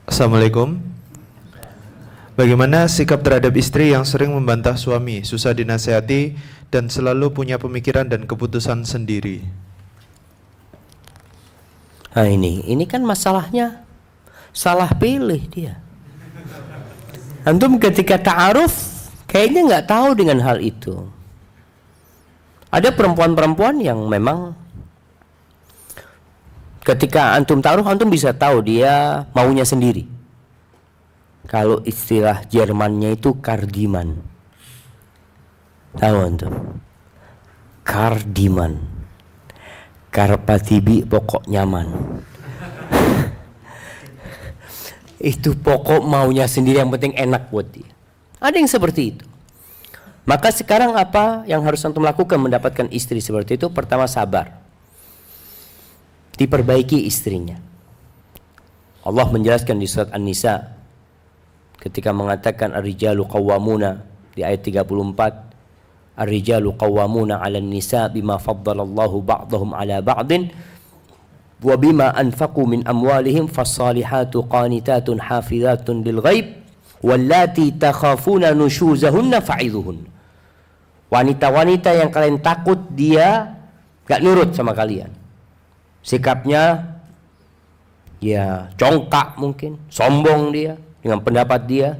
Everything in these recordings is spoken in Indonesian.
Assalamualaikum. Bagaimana sikap terhadap istri yang sering membantah suami, susah dinasehati, dan selalu punya pemikiran dan keputusan sendiri? Nah ini kan masalahnya salah pilih dia. Antum ketika ta'aruf kayaknya nggak tahu dengan hal itu. Ada perempuan-perempuan yang memang ketika antum ta'aruf antum bisa tahu dia maunya sendiri. Kalau istilah Jermannya itu Kardiman. Tahu antum? Kardiman. Karpatibi pokok nyaman. Itu pokok maunya sendiri, yang penting enak buat dia. Ada yang seperti itu. Maka sekarang apa yang harus antum lakukan mendapatkan istri seperti itu? Pertama, sabar. Diperbaiki istrinya. Allah menjelaskan di surat An-Nisa ketika mengatakan ar-rijalu qawwamuna di ayat 34, ar-rijalu qawwamuna 'alan nisa bima faddalallahu ba'dahum 'ala ba'din wa bima anfaqu min amwalihim fas-salihatu qanitatun hafizatun lil ghaib wallati takhafuna nushuzahunna fa'idhuhun. Wanita-wanita yang kalian takut dia gak nurut sama kalian, sikapnya ya congkak, mungkin sombong dia dengan pendapat dia,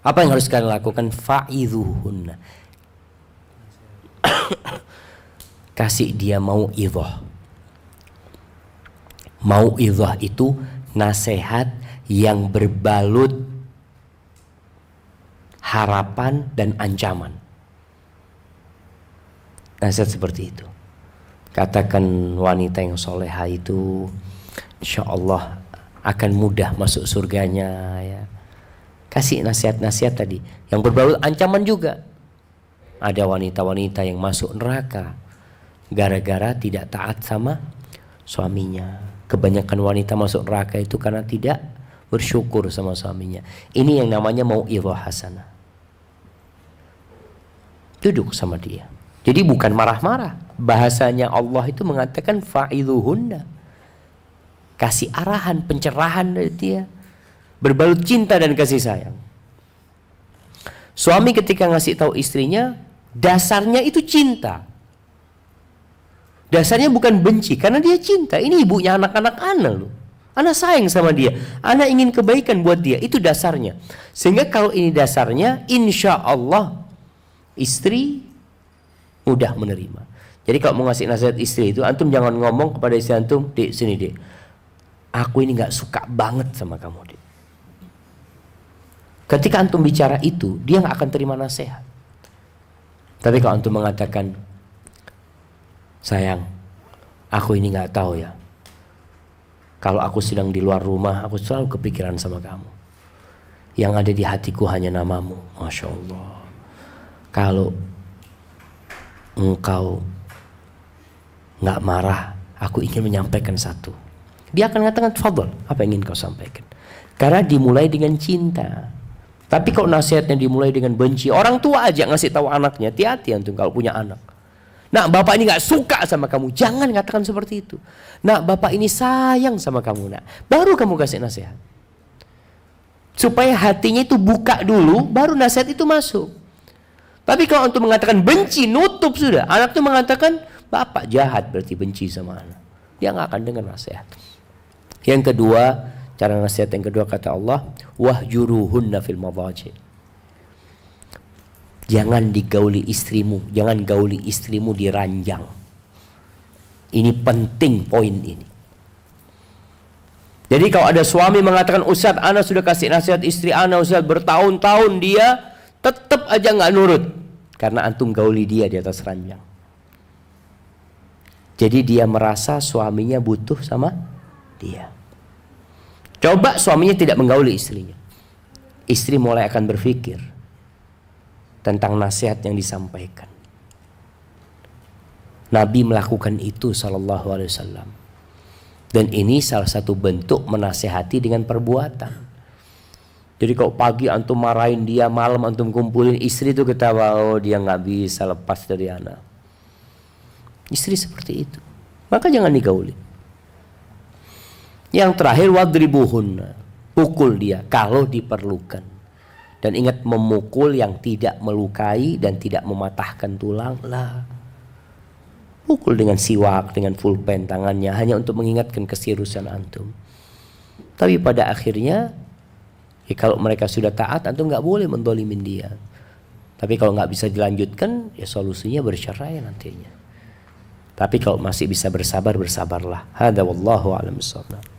apa yang harus kalian lakukan? Fa'idhuhunna. Kasih dia mau'idhah. Mau'idhah itu nasihat yang berbalut harapan dan ancaman. Nasihat seperti itu. Katakan wanita yang soleha itu insya Allah akan mudah masuk surganya, ya. Kasih nasihat-nasihat tadi yang berbalut ancaman juga. Ada wanita-wanita yang masuk neraka gara-gara tidak taat sama suaminya. Kebanyakan wanita masuk neraka itu karena tidak bersyukur sama suaminya. Ini yang namanya mau'idhah hasanah. Duduk sama dia. Jadi bukan marah-marah. Bahasanya Allah itu mengatakan fa'idhuhunna. Kasih arahan, pencerahan dari dia, berbalut cinta dan kasih sayang. Suami ketika ngasih tahu istrinya, dasarnya itu cinta. Dasarnya bukan benci, karena dia cinta. Ini ibunya anak-anak ana loh. Ana sayang sama dia, ana ingin kebaikan buat dia. Itu dasarnya. Sehingga kalau ini dasarnya, insya Allah istri mudah menerima. Jadi kalau mau ngasih nasihat istri itu, antum jangan ngomong kepada istri antum, "Dek, sini dek, aku ini gak suka banget sama kamu, dek." Ketika antum bicara itu, dia gak akan terima nasihat. Tapi kalau antum mengatakan, "Sayang, aku ini gak tahu ya, kalau aku sedang di luar rumah, aku selalu kepikiran sama kamu. Yang ada di hatiku hanya namamu." Masya Allah. Kalau engkau gak marah, aku ingin menyampaikan satu. Dia akan mengatakan, "Fadhal, apa yang ingin kau sampaikan?" Karena dimulai dengan cinta. Tapi kalau nasihatnya dimulai dengan benci, orang tua aja ngasih tahu anaknya, hati-hati antum kalau punya anak. "Nak, bapak ini gak suka sama kamu." Jangan katakan seperti itu. "Nak, bapak ini sayang sama kamu, nak." Baru kamu kasih nasihat. Supaya hatinya itu buka dulu, baru nasihat itu masuk. Tapi kalau antum mengatakan benci, nutup sudah. Anak itu mengatakan, "Bapak jahat, berarti benci sama anak." Dia gak akan dengar nasihat. Yang kedua, cara nasihat yang kedua kata Allah, wahjuruhunna fil madhaji. Jangan digauli istrimu, jangan gauli istrimu di ranjang. Ini penting poin ini. Jadi kalau ada suami mengatakan, "Ustaz, ana sudah kasih nasihat istri ana, Ustaz, bertahun-tahun dia tetap aja nggak nurut." Karena antum gauli dia di atas ranjang. Jadi dia merasa suaminya butuh sama dia. Coba suaminya tidak menggauli istrinya, istri mulai akan berpikir tentang nasihat yang disampaikan. Nabi melakukan itu sallallahu alaihi wasallam. Dan ini salah satu bentuk menasehati dengan perbuatan. Jadi kalau pagi antum marahin dia, malam antum kumpulin, istri itu ketawa, "Oh, dia nggak bisa lepas dari anak." Istri seperti itu, maka jangan digauli. Yang terakhir wadribuhun, pukul dia kalau diperlukan. Dan ingat, memukul yang tidak melukai dan tidak mematahkan tulang lah. Pukul dengan siwak, dengan pulpen tangannya, hanya untuk mengingatkan keseriusan antum. Tapi pada akhirnya, ya kalau mereka sudah taat, antum nggak boleh mendolimin dia. Tapi kalau nggak bisa dilanjutkan, ya solusinya bercerai nantinya. Tapi kalau masih bisa bersabar, bersabarlah. Hada wallahu a'lam bishawab.